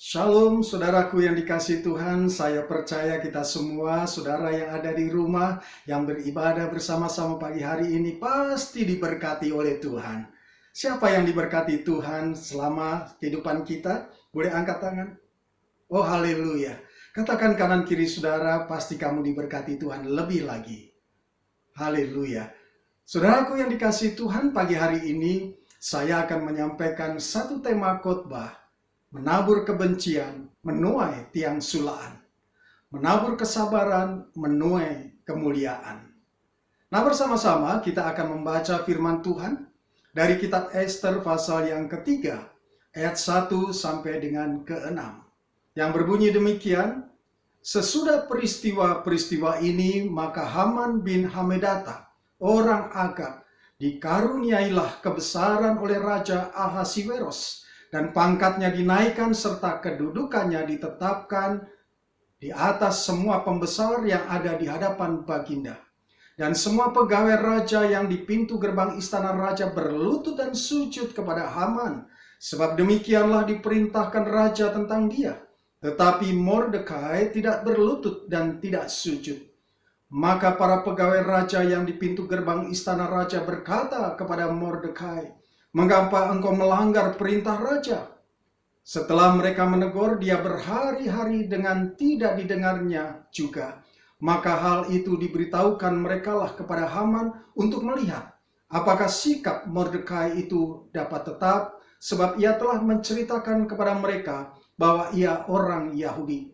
Shalom saudaraku yang dikasihi Tuhan, saya percaya kita semua, saudara yang ada di rumah, yang beribadah bersama-sama pagi hari ini pasti diberkati oleh Tuhan. Siapa yang diberkati Tuhan selama kehidupan kita? Boleh angkat tangan? Oh haleluya. Katakan kanan kiri saudara, pasti kamu diberkati Tuhan lebih lagi. Haleluya. Saudaraku yang dikasihi Tuhan, pagi hari ini saya akan menyampaikan satu tema khotbah. Menabur kebencian, menuai tiang sulaan. Menabur kesabaran, menuai kemuliaan. Nah, bersama-sama kita akan membaca firman Tuhan dari kitab Ester pasal yang ketiga, ayat 1 sampai dengan ke-6. Yang berbunyi demikian, sesudah peristiwa-peristiwa ini, maka Haman bin Hamedata, orang Agag, dikaruniailah kebesaran oleh Raja Ahasiweros, dan pangkatnya dinaikkan serta kedudukannya ditetapkan di atas semua pembesar yang ada di hadapan baginda. Dan semua pegawai raja yang di pintu gerbang istana raja berlutut dan sujud kepada Haman, sebab demikianlah diperintahkan raja tentang dia. Tetapi Mordekai tidak berlutut dan tidak sujud. Maka para pegawai raja yang di pintu gerbang istana raja berkata kepada Mordekai, "Mengapa engkau melanggar perintah raja?" Setelah mereka menegur dia berhari-hari dengan tidak didengarnya juga, maka hal itu diberitahukan merekalah kepada Haman untuk melihat apakah sikap Mordekai itu dapat tetap, sebab ia telah menceritakan kepada mereka bahwa ia orang Yahudi.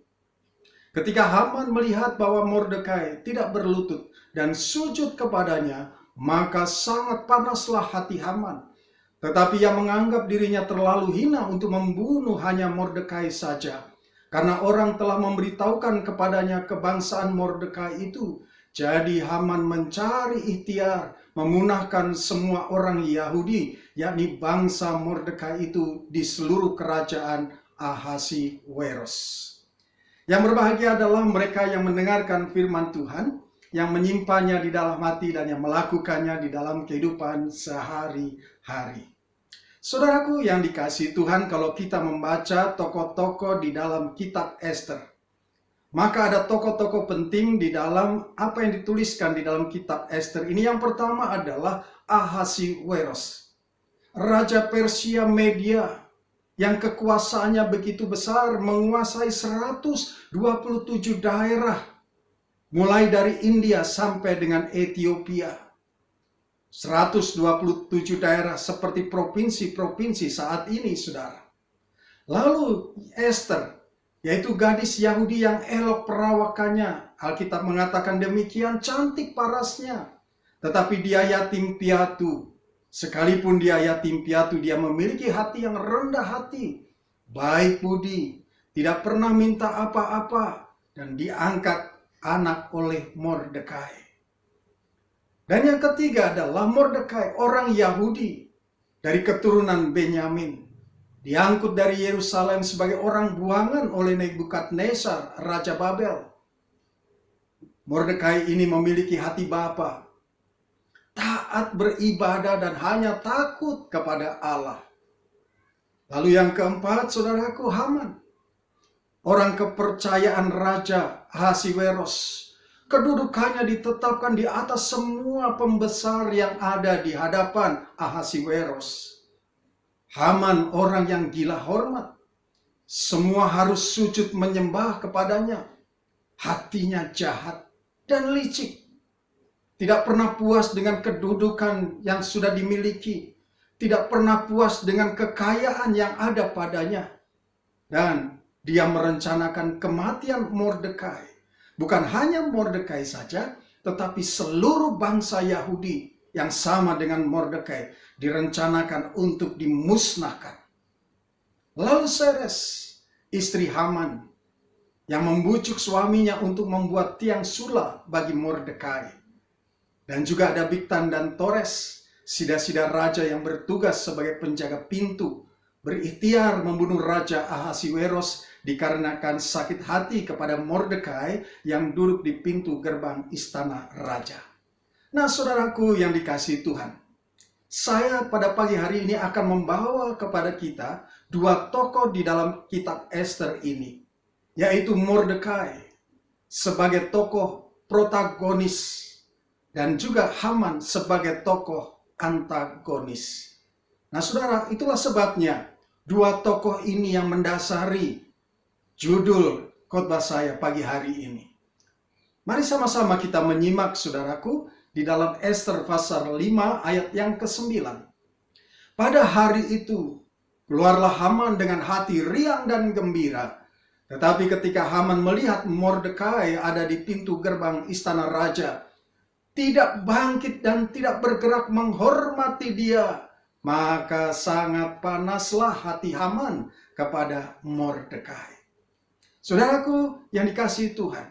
Ketika Haman melihat bahwa Mordekai tidak berlutut dan sujud kepadanya, maka sangat panaslah hati Haman. Tetapi ia menganggap dirinya terlalu hina untuk membunuh hanya Mordekai saja, karena orang telah memberitahukan kepadanya kebangsaan Mordekai itu. Jadi Haman mencari ikhtiar memunahkan semua orang Yahudi, yakni bangsa Mordekai itu, di seluruh kerajaan Ahasiweros. Yang berbahagia adalah mereka yang mendengarkan firman Tuhan, yang menyimpannya di dalam hati dan yang melakukannya di dalam kehidupan sehari-hari. Saudaraku yang dikasihi Tuhan, kalau kita membaca tokoh-tokoh di dalam kitab Ester, maka ada tokoh-tokoh penting di dalam apa yang dituliskan di dalam kitab Ester ini. Yang pertama adalah Ahasiweros, Raja Persia Media, yang kekuasaannya begitu besar, menguasai 127 daerah, mulai dari India sampai dengan Ethiopia. 127 daerah seperti provinsi-provinsi saat ini, saudara. Lalu Ester, yaitu gadis Yahudi yang elok perawakannya. Alkitab mengatakan demikian, cantik parasnya. Tetapi dia yatim piatu. Sekalipun dia yatim piatu, dia memiliki hati yang rendah hati, baik budi, tidak pernah minta apa-apa, dan diangkat anak oleh Mordekai. Dan yang ketiga adalah Mordekai, orang Yahudi dari keturunan Benyamin, diangkut dari Yerusalem sebagai orang buangan oleh Nebukadnezar, Raja Babel. Mordekai ini memiliki hati bapa, taat beribadah dan hanya takut kepada Allah. Lalu yang keempat, saudaraku, Haman, orang kepercayaan Raja Ahasiweros. Kedudukannya ditetapkan di atas semua pembesar yang ada di hadapan Ahasiweros. Haman orang yang gila hormat. Semua harus sujud menyembah kepadanya. Hatinya jahat dan licik. Tidak pernah puas dengan kedudukan yang sudah dimiliki. Tidak pernah puas dengan kekayaan yang ada padanya. Dan dia merencanakan kematian Mordekai. Bukan hanya Mordekai saja, tetapi seluruh bangsa Yahudi yang sama dengan Mordekai direncanakan untuk dimusnahkan. Lalu Seres, istri Haman, yang membujuk suaminya untuk membuat tiang sula bagi Mordekai. Dan juga ada Bigtan dan Tores, sida-sida raja yang bertugas sebagai penjaga pintu, berikhtiar membunuh Raja Ahasiweros dikarenakan sakit hati kepada Mordekai yang duduk di pintu gerbang istana raja. Nah, saudaraku yang dikasihi Tuhan, saya pada pagi hari ini akan membawa kepada kita dua tokoh di dalam kitab Ester ini, yaitu Mordekai sebagai tokoh protagonis dan juga Haman sebagai tokoh antagonis. Nah saudara, itulah sebabnya dua tokoh ini yang mendasari judul khotbah saya pagi hari ini. Mari sama-sama kita menyimak saudaraku di dalam Ester pasal 5 ayat yang ke-9. Pada hari itu keluarlah Haman dengan hati riang dan gembira. Tetapi ketika Haman melihat Mordekai ada di pintu gerbang istana raja, tidak bangkit dan tidak bergerak menghormati dia, maka sangat panaslah hati Haman kepada Mordekai. Saudaraku yang dikasihi Tuhan,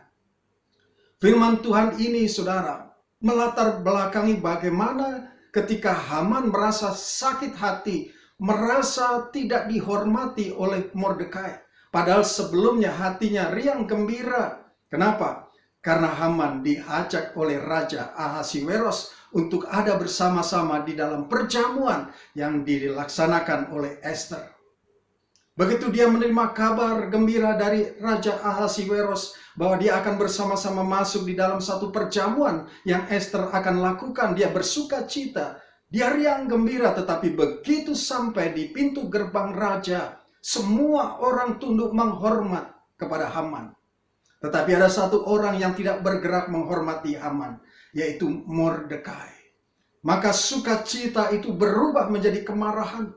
firman Tuhan ini saudara melatar belakangi bagaimana ketika Haman merasa sakit hati, merasa tidak dihormati oleh Mordekai. Padahal sebelumnya hatinya riang gembira. Kenapa? Karena Haman diajak oleh Raja Ahasiweros untuk ada bersama-sama di dalam perjamuan yang dilaksanakan oleh Ester. Begitu dia menerima kabar gembira dari Raja Ahasiweros bahwa dia akan bersama-sama masuk di dalam satu perjamuan yang Ester akan lakukan, dia bersuka cita, dia riang gembira. Tetapi begitu sampai di pintu gerbang raja, semua orang tunduk menghormat kepada Haman. Tetapi ada satu orang yang tidak bergerak menghormati Haman, yaitu Mordekai. Maka sukacita itu berubah menjadi kemarahan,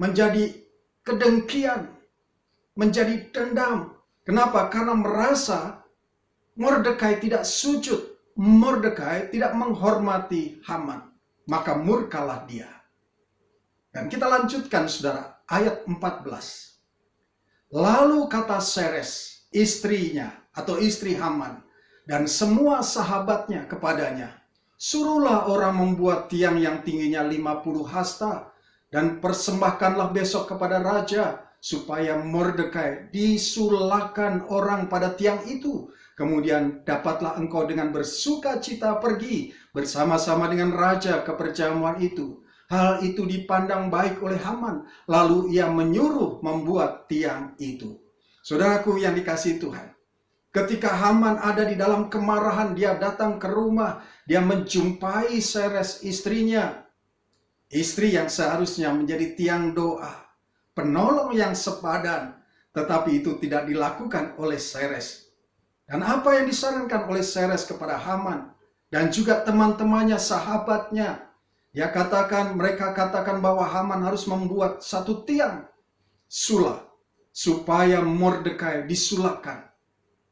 menjadi kedengkian, menjadi dendam. Kenapa? Karena merasa Mordekai tidak sujud, Mordekai tidak menghormati Haman. Maka murkalah dia. Dan kita lanjutkan saudara, ayat 14. Lalu kata Seres, istrinya atau istri Haman, dan semua sahabatnya kepadanya, suruhlah orang membuat tiang yang tingginya 50 hasta, dan persembahkanlah besok kepada raja, supaya Mordekai disulahkan orang pada tiang itu. Kemudian dapatlah engkau dengan bersuka cita pergi bersama-sama dengan raja ke perjamuan itu. Hal itu dipandang baik oleh Haman, lalu ia menyuruh membuat tiang itu. Saudaraku yang dikasihi Tuhan, ketika Haman ada di dalam kemarahan, dia datang ke rumah, dia menjumpai Seres istrinya. Istri yang seharusnya menjadi tiang doa, penolong yang sepadan, tetapi itu tidak dilakukan oleh Seres. Dan apa yang disarankan oleh Seres kepada Haman dan juga teman-temannya, sahabatnya, mereka katakan bahwa Haman harus membuat satu tiang sula supaya Mordekai disulahkan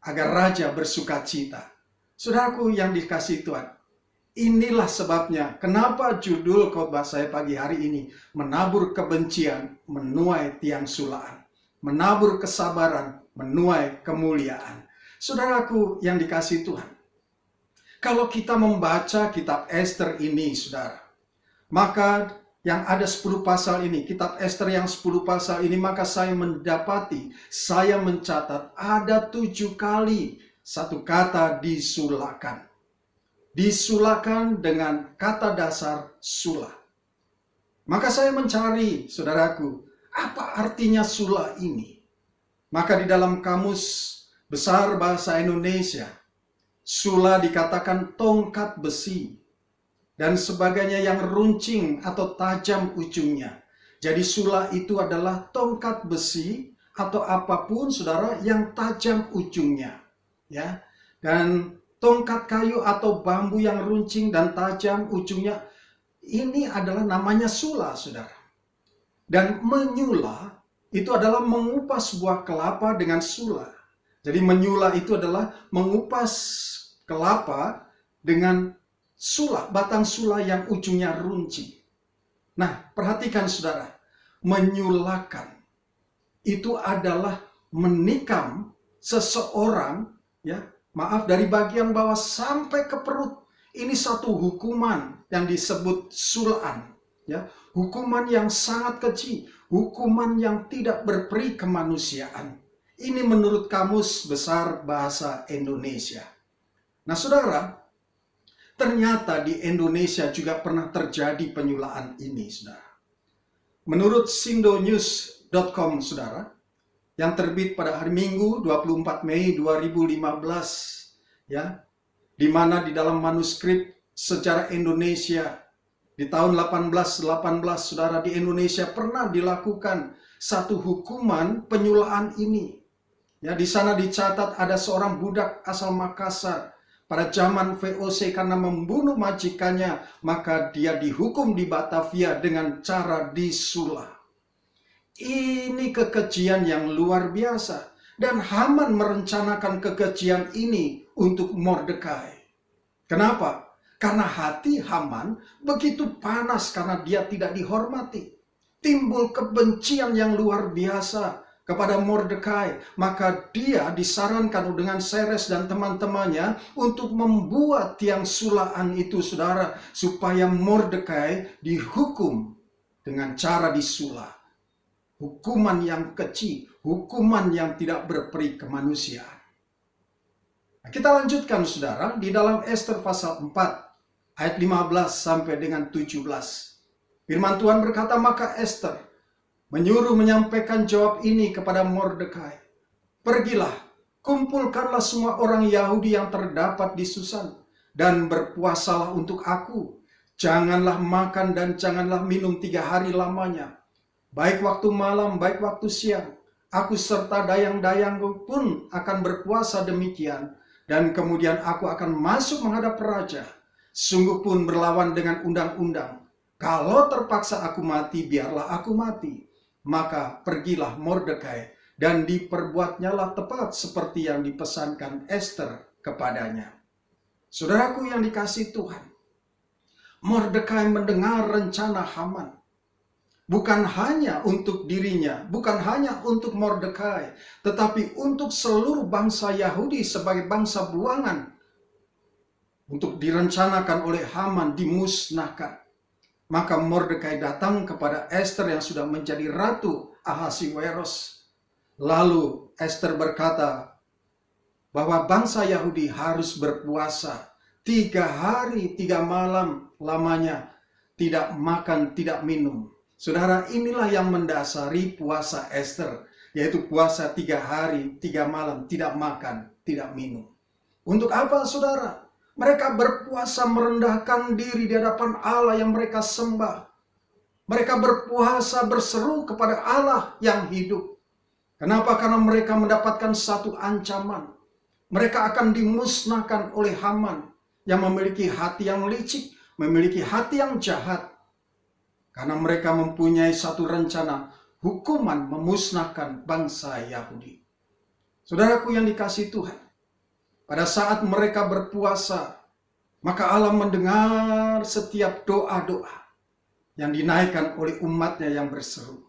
agar raja bersuka cita. Saudaraku yang dikasihi Tuhan, inilah sebabnya kenapa judul khotbah saya pagi hari ini, menabur kebencian menuai tiang sulaan, menabur kesabaran menuai kemuliaan. Saudaraku yang dikasihi Tuhan, kalau kita membaca kitab Ester ini saudara, maka yang ada 10 pasal ini, kitab Ester yang 10 pasal ini, maka saya mencatat ada 7 kali satu kata disulahkan. Disulahkan dengan kata dasar sulah. Maka saya mencari, saudaraku, apa artinya sulah ini? Maka di dalam Kamus Besar Bahasa Indonesia, sulah dikatakan tongkat besi dan sebagainya yang runcing atau tajam ujungnya. Jadi sulah itu adalah tongkat besi atau apapun saudara yang tajam ujungnya, ya. Dan tongkat kayu atau bambu yang runcing dan tajam ujungnya, ini adalah namanya sulah saudara. Dan menyulah itu adalah mengupas buah kelapa dengan sulah. Jadi menyulah itu adalah mengupas kelapa dengan sulah, batang sulah yang ujungnya runcing. Nah, perhatikan saudara, menyulahkan itu adalah menikam seseorang, ya, maaf, dari bagian bawah sampai ke perut. Ini satu hukuman yang disebut sulaan, ya, hukuman yang sangat keji, hukuman yang tidak berperi kemanusiaan. Ini menurut Kamus Besar Bahasa Indonesia. Nah, saudara, ternyata di Indonesia juga pernah terjadi penyulaan ini, saudara. Menurut Sindo News saudara, yang terbit pada hari Minggu 24 Mei 2015, ya, di mana di dalam manuskrip sejarah Indonesia di tahun 1818, saudara, di Indonesia pernah dilakukan satu hukuman penyulaan ini. Ya, di sana dicatat ada seorang budak asal Makassar pada zaman VOC karena membunuh majikannya, maka dia dihukum di Batavia dengan cara disula. Ini kekejian yang luar biasa, dan Haman merencanakan kekejian ini untuk Mordekai. Kenapa? Karena hati Haman begitu panas karena dia tidak dihormati. Timbul kebencian yang luar biasa kepada Mordekai, maka dia disarankan dengan Seres dan teman-temannya untuk membuat tiang sulaan itu, saudara, supaya Mordekai dihukum dengan cara disula. Hukuman yang keji, hukuman yang tidak berperi kemanusiaan. Nah, kita lanjutkan, saudara, di dalam Ester pasal 4 ayat 15 sampai dengan 17. Firman Tuhan berkata, maka Ester menyuruh menyampaikan jawab ini kepada Mordekai. Pergilah, kumpulkanlah semua orang Yahudi yang terdapat di Susan, dan berpuasalah untuk aku. Janganlah makan dan janganlah minum 3 hari lamanya. Baik waktu malam, baik waktu siang. Aku serta dayang-dayangku pun akan berpuasa demikian. Dan kemudian aku akan masuk menghadap raja. Sungguh pun berlawan dengan undang-undang. Kalau terpaksa aku mati, biarlah aku mati. Maka pergilah Mordekai, dan diperbuatnyalah tepat seperti yang dipesankan Ester kepadanya. Saudaraku yang dikasihi Tuhan, Mordekai mendengar rencana Haman. Bukan hanya untuk dirinya, bukan hanya untuk Mordekai, tetapi untuk seluruh bangsa Yahudi sebagai bangsa buangan. Untuk direncanakan oleh Haman dimusnahkan. Maka Mordekai datang kepada Ester yang sudah menjadi Ratu Ahasiweros. Lalu Ester berkata bahwa bangsa Yahudi harus berpuasa 3 hari 3 malam lamanya, tidak makan, tidak minum. Saudara, inilah yang mendasari puasa Ester, yaitu puasa 3 hari 3 malam, tidak makan, tidak minum. Untuk apa, saudara? Mereka berpuasa merendahkan diri di hadapan Allah yang mereka sembah. Mereka berpuasa berseru kepada Allah yang hidup. Kenapa? Karena mereka mendapatkan satu ancaman. Mereka akan dimusnahkan oleh Haman yang memiliki hati yang licik, memiliki hati yang jahat. Karena mereka mempunyai satu rencana, hukuman memusnahkan bangsa Yahudi. Saudaraku yang dikasihi Tuhan, pada saat mereka berpuasa, maka Allah mendengar setiap doa-doa yang dinaikkan oleh umatnya yang berseru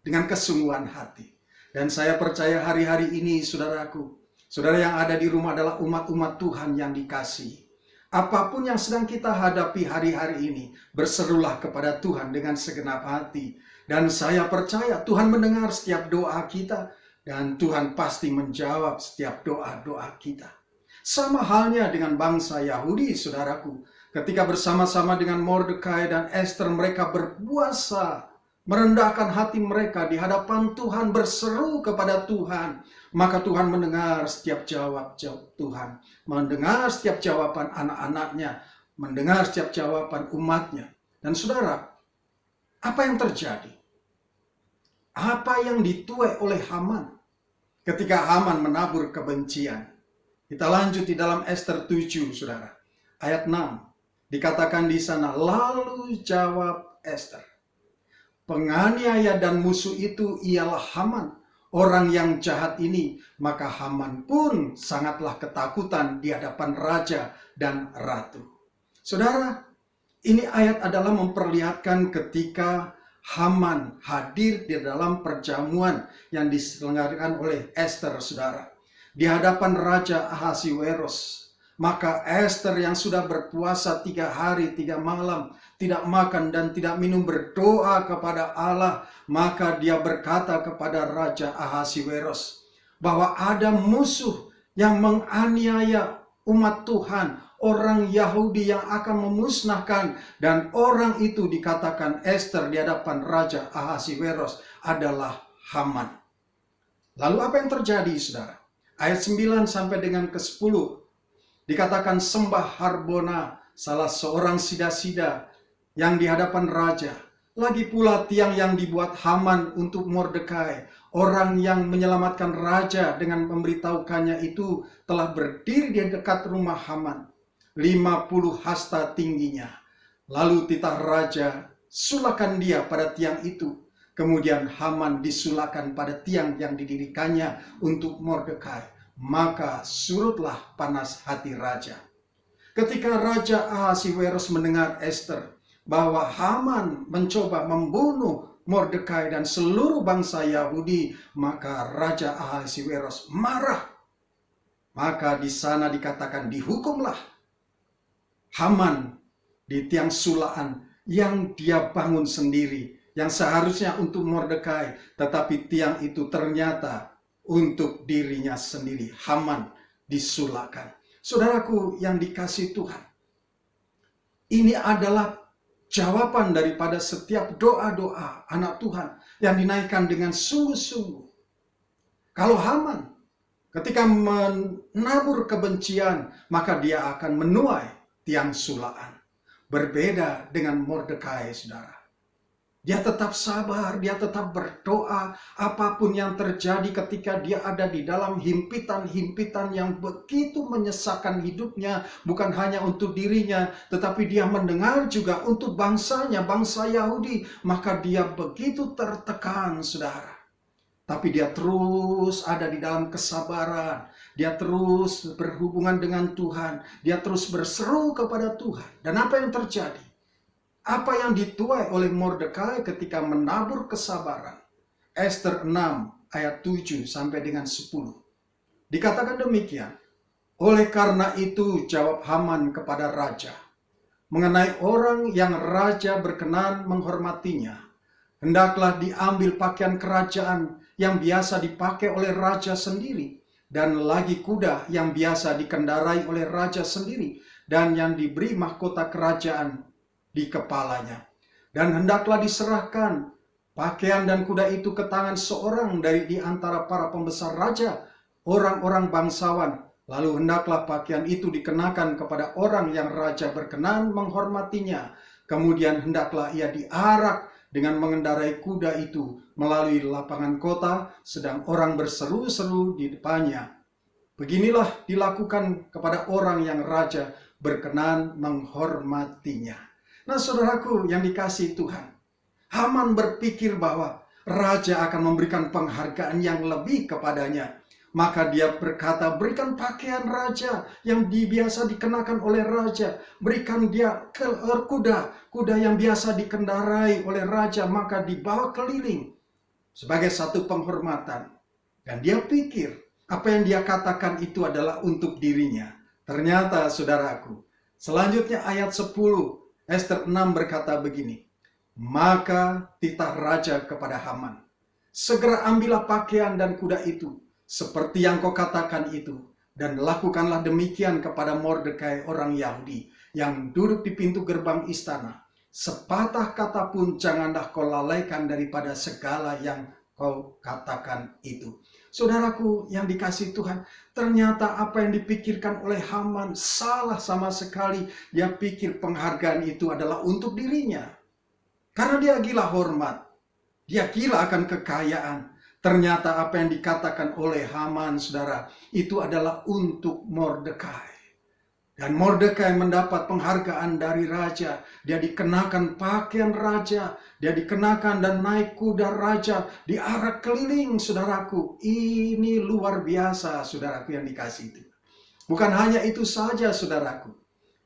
dengan kesungguhan hati. Dan saya percaya hari-hari ini, saudaraku, saudara yang ada di rumah adalah umat-umat Tuhan yang dikasihi. Apapun yang sedang kita hadapi hari-hari ini, berserulah kepada Tuhan dengan segenap hati. Dan saya percaya Tuhan mendengar setiap doa kita, dan Tuhan pasti menjawab setiap doa-doa kita. Sama halnya dengan bangsa Yahudi, saudaraku. Ketika bersama-sama dengan Mordekai dan Ester, mereka berpuasa, merendahkan hati mereka di hadapan Tuhan, berseru kepada Tuhan. Maka Tuhan mendengar setiap jawab Tuhan, mendengar setiap jawaban anak-anaknya, mendengar setiap jawaban umatnya. Dan saudara, apa yang terjadi? Apa yang dituai oleh Haman ketika Haman menabur kebencian? Kita lanjut di dalam Ester 7, saudara. Ayat 6. Dikatakan di sana, lalu jawab Ester, penganiaya dan musuh itu ialah Haman, orang yang jahat ini. Maka Haman pun sangatlah ketakutan di hadapan raja dan ratu. Saudara, ini ayat adalah memperlihatkan ketika Haman hadir di dalam perjamuan yang diselenggarakan oleh Ester, saudara, di hadapan Raja Ahasiweros. Maka Ester yang sudah berpuasa 3 hari 3 malam, tidak makan dan tidak minum, berdoa kepada Allah. Maka dia berkata kepada Raja Ahasiweros bahwa ada musuh yang menganiaya umat Tuhan, orang Yahudi yang akan memusnahkan. Dan orang itu, dikatakan Ester di hadapan Raja Ahasiweros, adalah Haman. Lalu apa yang terjadi, saudara? Ayat 9 sampai dengan ke-10 dikatakan sembah Harbona, salah seorang sida-sida yang di hadapan raja. Lagi pula tiang yang dibuat Haman untuk Mordekai, orang yang menyelamatkan raja dengan memberitahukannya itu telah berdiri di dekat rumah Haman, 50 hasta tingginya. Lalu titah raja, sulakan dia pada tiang itu. Kemudian Haman disulakan pada tiang yang didirikannya untuk Mordekai. Maka surutlah panas hati raja. Ketika Raja Ahasiweros mendengar Ester bahwa Haman mencoba membunuh Mordekai dan seluruh bangsa Yahudi, maka Raja Ahasiweros marah. Maka di sana dikatakan dihukumlah Haman di tiang sulaan yang dia bangun sendiri, yang seharusnya untuk Mordekai, tetapi tiang itu ternyata untuk dirinya sendiri. Haman disulakan. Saudaraku yang dikasihi Tuhan, ini adalah jawaban daripada setiap doa-doa anak Tuhan yang dinaikkan dengan sungguh-sungguh. Kalau Haman ketika menabur kebencian, maka dia akan menuai tiang sulaan. Berbeda dengan Mordekai, saudara. Dia tetap sabar, dia tetap berdoa, apapun yang terjadi ketika dia ada di dalam himpitan-himpitan yang begitu menyesakan hidupnya, bukan hanya untuk dirinya, tetapi dia mendengar juga untuk bangsanya, bangsa Yahudi, maka dia begitu tertekan, saudara. Tapi dia terus ada di dalam kesabaran, dia terus berhubungan dengan Tuhan, dia terus berseru kepada Tuhan. Dan apa yang terjadi? Apa yang dituai oleh Mordekai ketika menabur kesabaran? Ester 6 ayat 7 sampai dengan 10. Dikatakan demikian. Oleh karena itu jawab Haman kepada raja mengenai orang yang raja berkenan menghormatinya. Hendaklah diambil pakaian kerajaan yang biasa dipakai oleh raja sendiri, dan lagi kuda yang biasa dikendarai oleh raja sendiri, dan yang diberi mahkota kerajaan di kepalanya. Dan hendaklah diserahkan pakaian dan kuda itu ke tangan seorang dari di antara para pembesar raja, orang-orang bangsawan. Lalu hendaklah pakaian itu dikenakan kepada orang yang raja berkenan menghormatinya. Kemudian hendaklah ia diarak dengan mengendarai kuda itu melalui lapangan kota, sedang orang berseru-seru di depannya. Beginilah dilakukan kepada orang yang raja berkenan menghormatinya. Nah, saudaraku yang dikasihi Tuhan, Haman berpikir bahwa raja akan memberikan penghargaan yang lebih kepadanya. Maka dia berkata, berikan pakaian raja yang biasa dikenakan oleh raja. Berikan dia kuda yang biasa dikendarai oleh raja, maka dibawa keliling sebagai satu penghormatan. Dan dia pikir apa yang dia katakan itu adalah untuk dirinya. Ternyata, saudaraku, selanjutnya ayat 10, Ester 6 berkata begini, maka titah raja kepada Haman, segera ambillah pakaian dan kuda itu, seperti yang kau katakan itu, dan lakukanlah demikian kepada Mordekai orang Yahudi, yang duduk di pintu gerbang istana. Sepatah kata pun janganlah kau lalaikan daripada segala yang kau katakan itu. Saudaraku yang dikasihi Tuhan, ternyata apa yang dipikirkan oleh Haman salah sama sekali. Dia pikir penghargaan itu adalah untuk dirinya. Karena dia gila hormat. Dia gila akan kekayaan. Ternyata apa yang dikatakan oleh Haman, saudara, itu adalah untuk Mordekai. Dan Mordekai mendapat penghargaan dari raja. Dia dikenakan pakaian raja. Dia dikenakan dan naik kuda raja. Diarak keliling, saudaraku. Ini luar biasa, saudaraku yang dikasihi. Bukan hanya itu saja, saudaraku.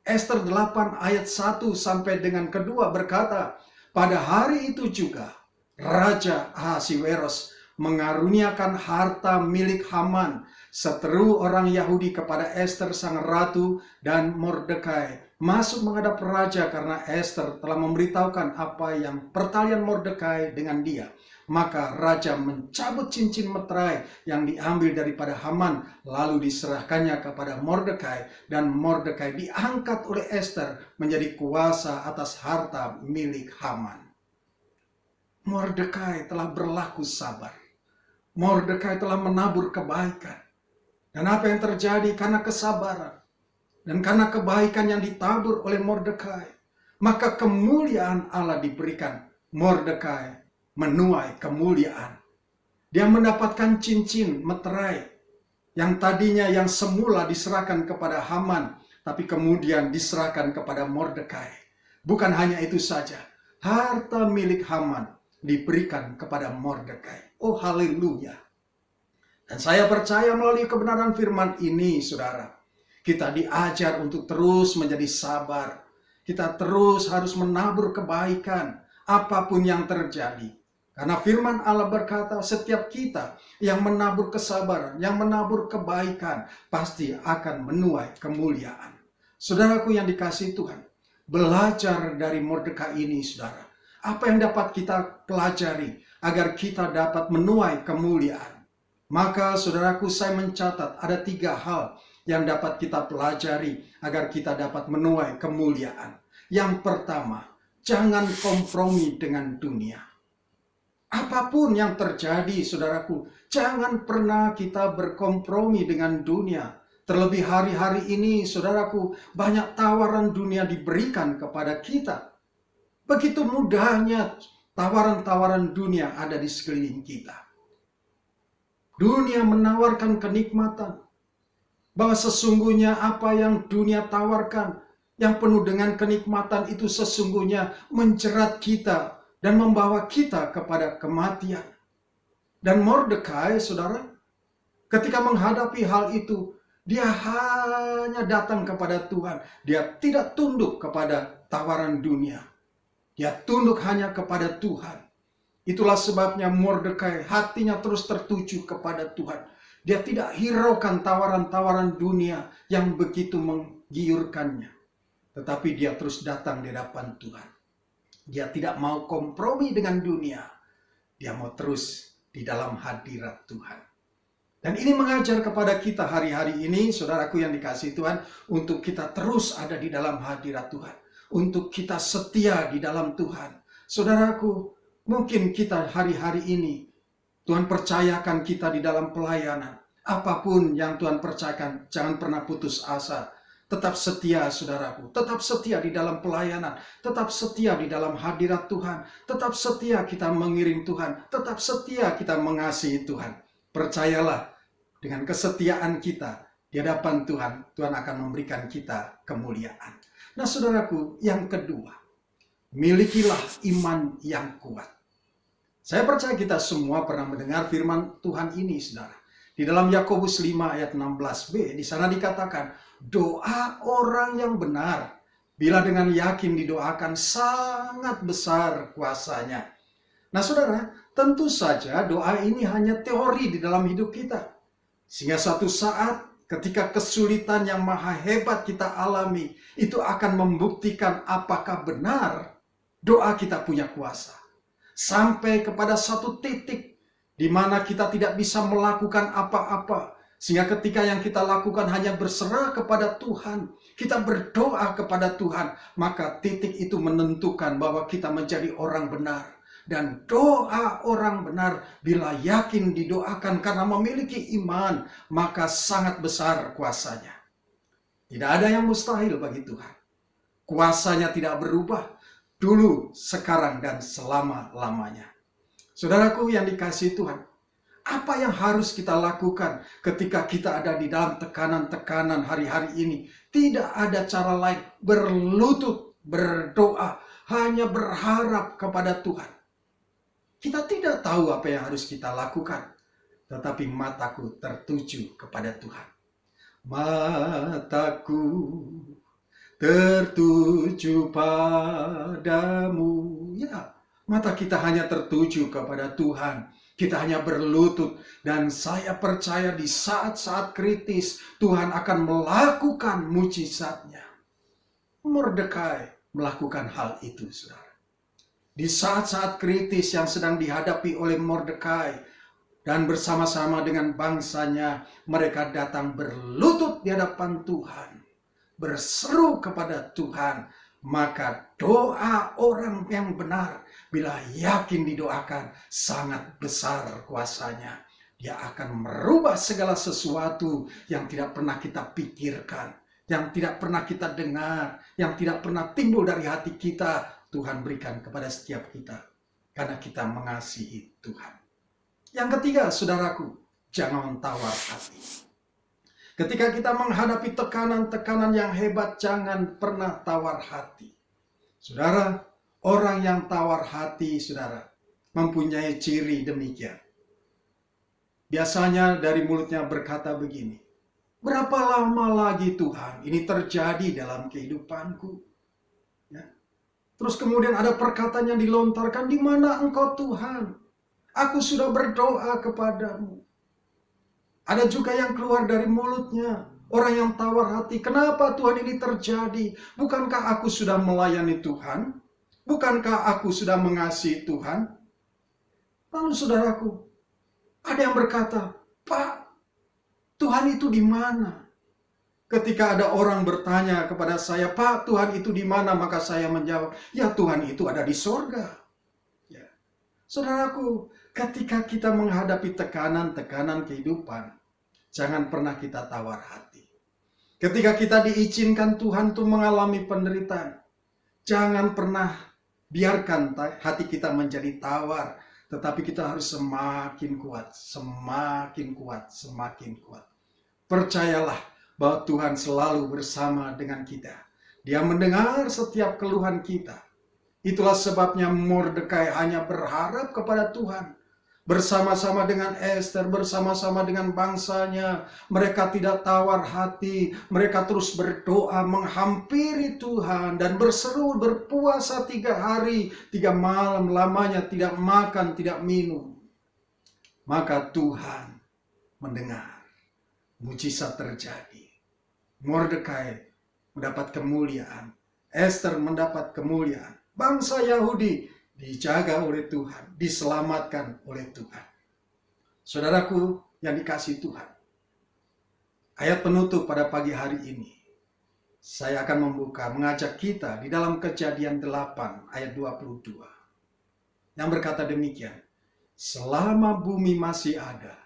Ester 8 ayat 1 sampai dengan kedua berkata, pada hari itu juga Raja Ahasiweros mengaruniakan harta milik Haman, seteru orang Yahudi, kepada Ester sang ratu, dan Mordekai masuk menghadap raja karena Ester telah memberitahukan apa yang pertalian Mordekai dengan dia. Maka raja mencabut cincin meterai yang diambil daripada Haman, lalu diserahkannya kepada Mordekai, dan Mordekai diangkat oleh Ester menjadi kuasa atas harta milik Haman. Mordekai telah berlaku sabar. Mordekai telah menabur kebaikan. Dan apa yang terjadi karena kesabaran dan karena kebaikan yang ditabur oleh Mordekai, maka kemuliaan Allah diberikan. Mordekai menuai kemuliaan. Dia mendapatkan cincin meterai yang tadinya yang semula diserahkan kepada Haman, tapi kemudian diserahkan kepada Mordekai. Bukan hanya itu saja, harta milik Haman diberikan kepada Mordekai. Oh haleluya. Dan saya percaya melalui kebenaran firman ini, saudara, kita diajar untuk terus menjadi sabar. Kita terus harus menabur kebaikan apapun yang terjadi. Karena firman Allah berkata, setiap kita yang menabur kesabaran, yang menabur kebaikan, pasti akan menuai kemuliaan. Saudaraku yang dikasihi Tuhan, belajar dari Mordekai ini, saudara. Apa yang dapat kita pelajari agar kita dapat menuai kemuliaan? Maka saudaraku, saya mencatat ada 3 hal yang dapat kita pelajari agar kita dapat menuai kemuliaan. Yang pertama, jangan kompromi dengan dunia. Apapun yang terjadi, saudaraku, jangan pernah kita berkompromi dengan dunia. Terlebih hari-hari ini, saudaraku, banyak tawaran dunia diberikan kepada kita. Begitu mudahnya tawaran-tawaran dunia ada di sekeliling kita. Dunia menawarkan kenikmatan, bahwa sesungguhnya apa yang dunia tawarkan, yang penuh dengan kenikmatan itu sesungguhnya menjerat kita dan membawa kita kepada kematian. Dan Mordekai, saudara, ketika menghadapi hal itu, dia hanya datang kepada Tuhan. Dia tidak tunduk kepada tawaran dunia. Dia tunduk hanya kepada Tuhan. Itulah sebabnya Mordekai hatinya terus tertuju kepada Tuhan. Dia tidak hiraukan tawaran-tawaran dunia yang begitu menggiurkannya. Tetapi dia terus datang di hadapan Tuhan. Dia tidak mau kompromi dengan dunia. Dia mau terus di dalam hadirat Tuhan. Dan ini mengajar kepada kita hari-hari ini, saudaraku yang dikasihi Tuhan, untuk kita terus ada di dalam hadirat Tuhan. Untuk kita setia di dalam Tuhan. Saudaraku, mungkin kita hari-hari ini, Tuhan percayakan kita di dalam pelayanan. Apapun yang Tuhan percayakan, jangan pernah putus asa. Tetap setia, saudaraku. Tetap setia di dalam pelayanan. Tetap setia di dalam hadirat Tuhan. Tetap setia kita mengiring Tuhan. Tetap setia kita mengasihi Tuhan. Percayalah, dengan kesetiaan kita di hadapan Tuhan, Tuhan akan memberikan kita kemuliaan. Nah, saudaraku, yang kedua, milikilah iman yang kuat. Saya percaya kita semua pernah mendengar firman Tuhan ini, saudara. Di dalam Yakobus 5 ayat 16b, di sana dikatakan, doa orang yang benar, bila dengan yakin didoakan, sangat besar kuasanya. Nah, saudara, tentu saja doa ini hanya teori di dalam hidup kita. Sehingga suatu saat ketika kesulitan yang maha hebat kita alami, itu akan membuktikan apakah benar doa kita punya kuasa. Sampai kepada satu titik di mana kita tidak bisa melakukan apa-apa. Sehingga ketika yang kita lakukan hanya berserah kepada Tuhan, kita berdoa kepada Tuhan, maka titik itu menentukan bahwa kita menjadi orang benar. Dan doa orang benar bila yakin didoakan karena memiliki iman, maka sangat besar kuasanya. Tidak ada yang mustahil bagi Tuhan. Kuasanya tidak berubah. Dulu, sekarang, dan selama-lamanya. Saudaraku yang dikasihi Tuhan, apa yang harus kita lakukan ketika kita ada di dalam tekanan-tekanan hari-hari ini? Tidak ada cara lain, berlutut, berdoa, hanya berharap kepada Tuhan. Kita tidak tahu apa yang harus kita lakukan, tetapi mataku tertuju kepada Tuhan. Mataku tertuju padamu. Ya, mata kita hanya tertuju kepada Tuhan. Kita hanya berlutut. Dan saya percaya di saat-saat kritis, Tuhan akan melakukan mujizatnya. Mordekai melakukan hal itu, saudara. Di saat-saat kritis yang sedang dihadapi oleh Mordekai, dan bersama-sama dengan bangsanya, mereka datang berlutut di hadapan Tuhan. Berseru kepada Tuhan, maka doa orang yang benar bila yakin didoakan sangat besar kuasanya. Dia akan merubah segala sesuatu yang tidak pernah kita pikirkan, yang tidak pernah kita dengar, yang tidak pernah timbul dari hati kita. Tuhan berikan kepada setiap kita, karena kita mengasihi Tuhan. Yang ketiga, saudaraku, jangan tawar hati. Ketika kita menghadapi tekanan-tekanan yang hebat, jangan pernah tawar hati. Saudara, orang yang tawar hati, saudara, mempunyai ciri demikian. Biasanya dari mulutnya berkata begini, berapa lama lagi Tuhan ini terjadi dalam kehidupanku? Ya. Terus kemudian ada perkataan yang dilontarkan, di mana engkau Tuhan? Aku sudah berdoa kepadamu. Ada juga yang keluar dari mulutnya, orang yang tawar hati, kenapa Tuhan ini terjadi? Bukankah aku sudah melayani Tuhan? Bukankah aku sudah mengasihi Tuhan? Lalu saudaraku, ada yang berkata, Pak, Tuhan itu di mana? Ketika ada orang bertanya kepada saya, Pak, Tuhan itu di mana? Maka saya menjawab, ya Tuhan itu ada di sorga. Ya. Saudaraku, ketika kita menghadapi tekanan-tekanan kehidupan, jangan pernah kita tawar hati. Ketika kita diizinkan Tuhan untuk mengalami penderitaan, jangan pernah biarkan hati kita menjadi tawar. Tetapi kita harus semakin kuat, semakin kuat, semakin kuat. Percayalah bahwa Tuhan selalu bersama dengan kita. Dia mendengar setiap keluhan kita. Itulah sebabnya Mordekai hanya berharap kepada Tuhan. Bersama-sama dengan Ester, bersama-sama dengan bangsanya, mereka tidak tawar hati, mereka terus berdoa menghampiri Tuhan dan berseru berpuasa 3 hari, 3 malam lamanya tidak makan, tidak minum. Maka Tuhan mendengar, mujizat terjadi. Mordekai mendapat kemuliaan, Ester mendapat kemuliaan, bangsa Yahudi dijaga oleh Tuhan, diselamatkan oleh Tuhan. Saudaraku yang dikasihi Tuhan, ayat penutup pada pagi hari ini, saya akan mengajak kita di dalam Kejadian 8 ayat 22. Yang berkata demikian, selama bumi masih ada,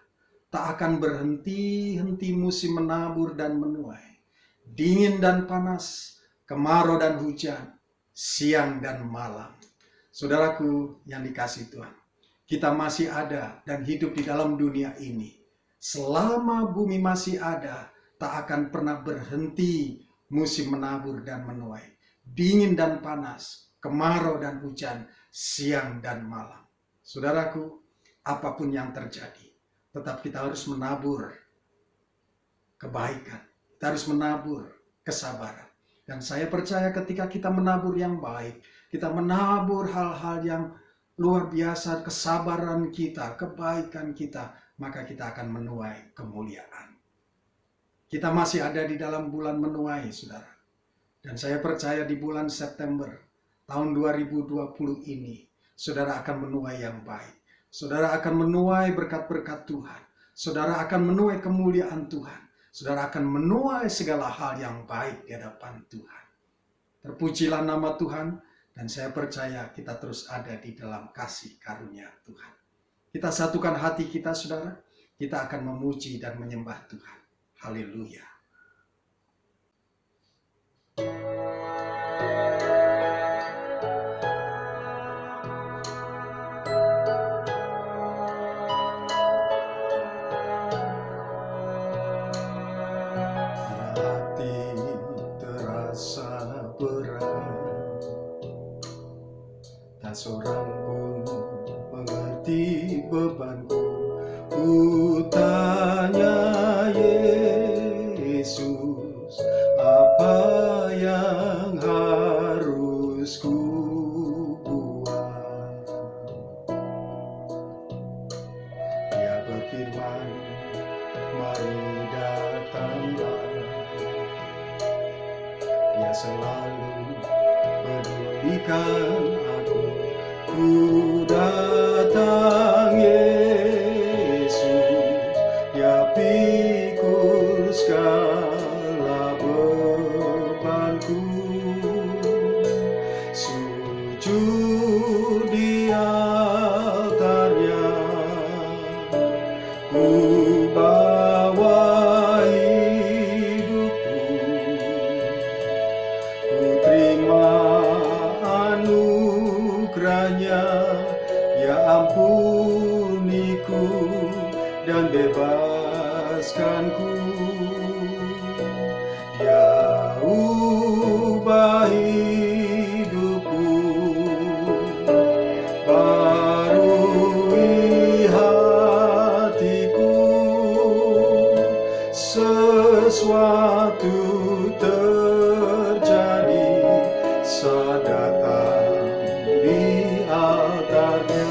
tak akan berhenti-henti musim menabur dan menuai, dingin dan panas, kemarau dan hujan, siang dan malam. Saudaraku yang dikasihi Tuhan, kita masih ada dan hidup di dalam dunia ini. Selama bumi masih ada, tak akan pernah berhenti musim menabur dan menuai, dingin dan panas, kemarau dan hujan, siang dan malam. Saudaraku, apapun yang terjadi, tetap kita harus menabur kebaikan, kita harus menabur kesabaran. Dan saya percaya ketika kita menabur yang baik, kita menabur hal-hal yang luar biasa, kesabaran kita, kebaikan kita, maka kita akan menuai kemuliaan. Kita masih ada di dalam bulan menuai, saudara. Dan saya percaya di bulan September tahun 2020 ini, saudara akan menuai yang baik. Saudara akan menuai berkat-berkat Tuhan. Saudara akan menuai kemuliaan Tuhan. Saudara akan menuai segala hal yang baik di hadapan Tuhan. Terpujilah nama Tuhan. Dan saya percaya kita terus ada di dalam kasih karunia Tuhan. Kita satukan hati kita, saudara. Kita akan memuji dan menyembah Tuhan. Haleluya. Hati terasa berat, tak seorang pun mengerti bebanku. Ku tanya Yesus, apa yang harus ku buat? Dia berfirman, mari datanglah. Dia selalu pedulikan aku. Ku datang Yesus, Dia pikul segala bebanku. Sujud di altarnya, ku bebaskanku. Dia ubah hidupku, barui hatiku. Sesuatu terjadi saat datang di altarnya.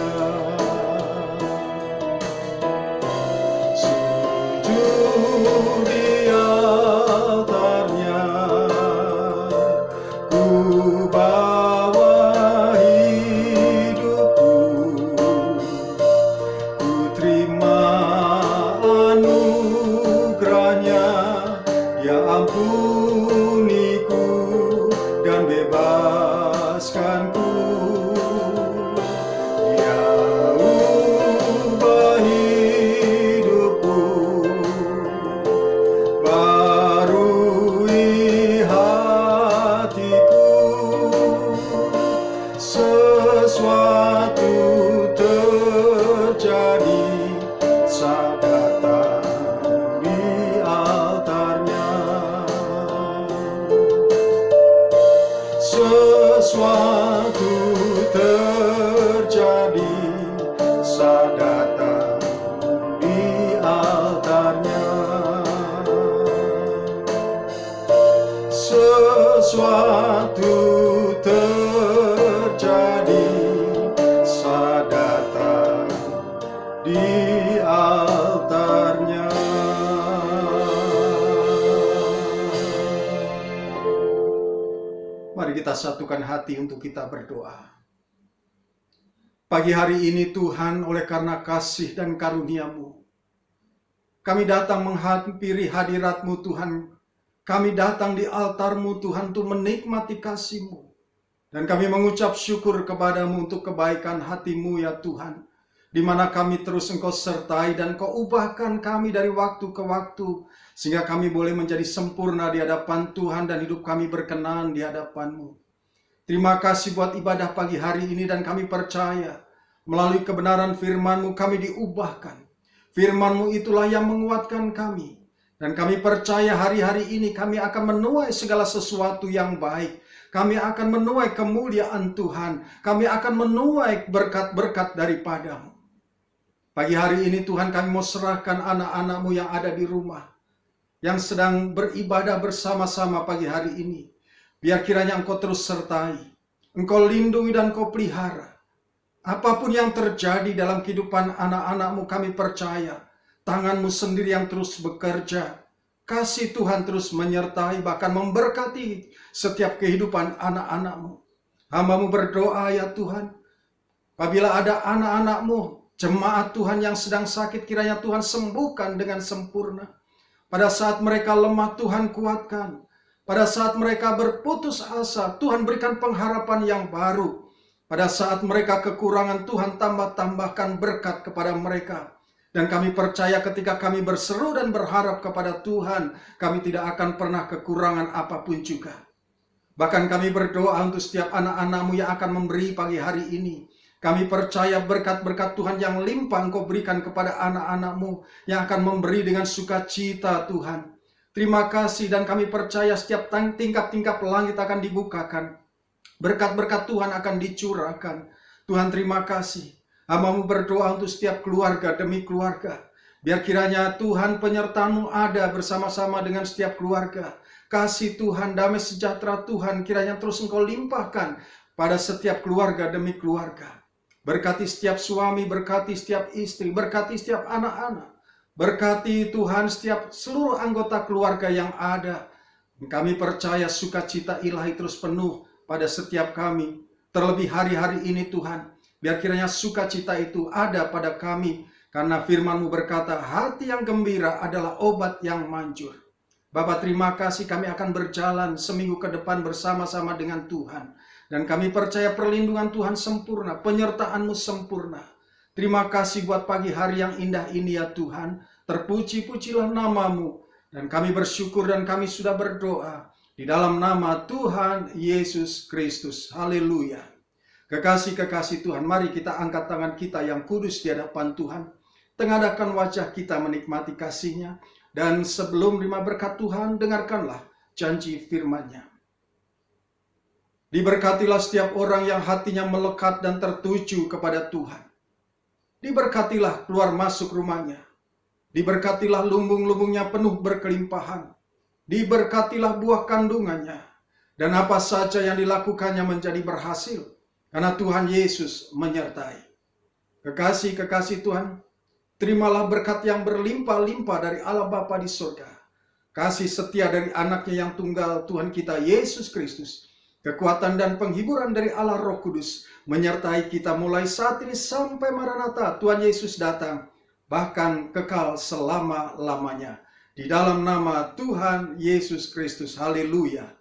Sujud di altarnya, ku bawa hidupku, ku terima anugerahnya. Dia ampuniku dan bebaskanku. Dia ubah hidupku, barui hatiku. Sesuatu terjadi saat datang di altarnya. Sesuatu terjadi saat datang di altarnya. Sesuatu terjadi saat datang di altarnya. Mari kita satukan hati untuk kita berdoa. Pagi hari ini Tuhan, oleh karena kasih dan karunia-Mu, kami datang menghampiri hadirat-Mu Tuhan. Kami datang di altar-Mu Tuhan untuk menikmati kasih-Mu. Dan kami mengucap syukur kepadamu untuk kebaikan hati-Mu ya Tuhan. Di mana kami terus Engkau sertai dan Engkau ubahkan kami dari waktu ke waktu. Sehingga kami boleh menjadi sempurna di hadapan Tuhan dan hidup kami berkenan di hadapan-Mu. Terima kasih buat ibadah pagi hari ini dan kami percaya melalui kebenaran firman-Mu kami diubahkan. Firman-Mu itulah yang menguatkan kami. Dan kami percaya hari-hari ini kami akan menuai segala sesuatu yang baik. Kami akan menuai kemuliaan Tuhan. Kami akan menuai berkat-berkat daripada-Mu. Pagi hari ini Tuhan kami mau serahkan anak-anak-Mu yang ada di rumah, yang sedang beribadah bersama-sama pagi hari ini. Biar kiranya Engkau terus sertai, Engkau lindungi dan Engkau pelihara. Apapun yang terjadi dalam kehidupan anak-anak-Mu kami percaya, tangan-Mu sendiri yang terus bekerja. Kasih Tuhan terus menyertai, bahkan memberkati setiap kehidupan anak-anak-Mu. Hamba-Mu berdoa ya Tuhan, apabila ada anak-anak-Mu, jemaat Tuhan yang sedang sakit, kiranya Tuhan sembuhkan dengan sempurna. Pada saat mereka lemah, Tuhan kuatkan. Pada saat mereka berputus asa, Tuhan berikan pengharapan yang baru. Pada saat mereka kekurangan, Tuhan tambahkan berkat kepada mereka. Dan kami percaya ketika kami berseru dan berharap kepada Tuhan, kami tidak akan pernah kekurangan apapun juga. Bahkan kami berdoa untuk setiap anak-anak-Mu yang akan memberi pagi hari ini. Kami percaya berkat-berkat Tuhan yang limpah Engkau berikan kepada anak-anak-Mu yang akan memberi dengan sukacita Tuhan. Terima kasih dan kami percaya setiap tingkap-tingkap langit akan dibukakan. Berkat-berkat Tuhan akan dicurahkan. Tuhan terima kasih. Hamba-Mu berdoa untuk setiap keluarga demi keluarga. Biar kiranya Tuhan penyertaan-Mu ada bersama-sama dengan setiap keluarga. Kasih Tuhan, damai sejahtera Tuhan kiranya terus Engkau limpahkan pada setiap keluarga demi keluarga. Berkati setiap suami, berkati setiap istri, berkati setiap anak-anak. Berkati Tuhan setiap seluruh anggota keluarga yang ada. Kami percaya sukacita ilahi terus penuh pada setiap kami. Terlebih hari-hari ini Tuhan, biar kiranya sukacita itu ada pada kami. Karena firman-Mu berkata, hati yang gembira adalah obat yang manjur. Bapa terima kasih kami akan berjalan seminggu ke depan bersama-sama dengan Tuhan. Dan kami percaya perlindungan Tuhan sempurna, penyertaan-Mu sempurna. Terima kasih buat pagi hari yang indah ini ya Tuhan. Terpuji-pujilah nama-Mu. Dan kami bersyukur dan kami sudah berdoa. Di dalam nama Tuhan Yesus Kristus. Haleluya. Kekasih-kekasih Tuhan, mari kita angkat tangan kita yang kudus di hadapan Tuhan. Tengadahkan wajah kita menikmati kasih-Nya. Dan sebelum terima berkat Tuhan, dengarkanlah janji firman-Nya. Diberkatilah setiap orang yang hatinya melekat dan tertuju kepada Tuhan. Diberkatilah keluar masuk rumahnya. Diberkatilah lumbung-lumbungnya penuh berkelimpahan. Diberkatilah buah kandungannya. Dan apa saja yang dilakukannya menjadi berhasil. Karena Tuhan Yesus menyertai. Kekasih-kekasih Tuhan, terimalah berkat yang berlimpah-limpah dari Allah Bapa di surga. Kasih setia dari anaknya yang tunggal Tuhan kita Yesus Kristus. Kekuatan dan penghiburan dari Allah Roh Kudus menyertai kita mulai saat ini sampai Maranatha Tuhan Yesus datang, bahkan kekal selama-lamanya. Di dalam nama Tuhan Yesus Kristus. Haleluya.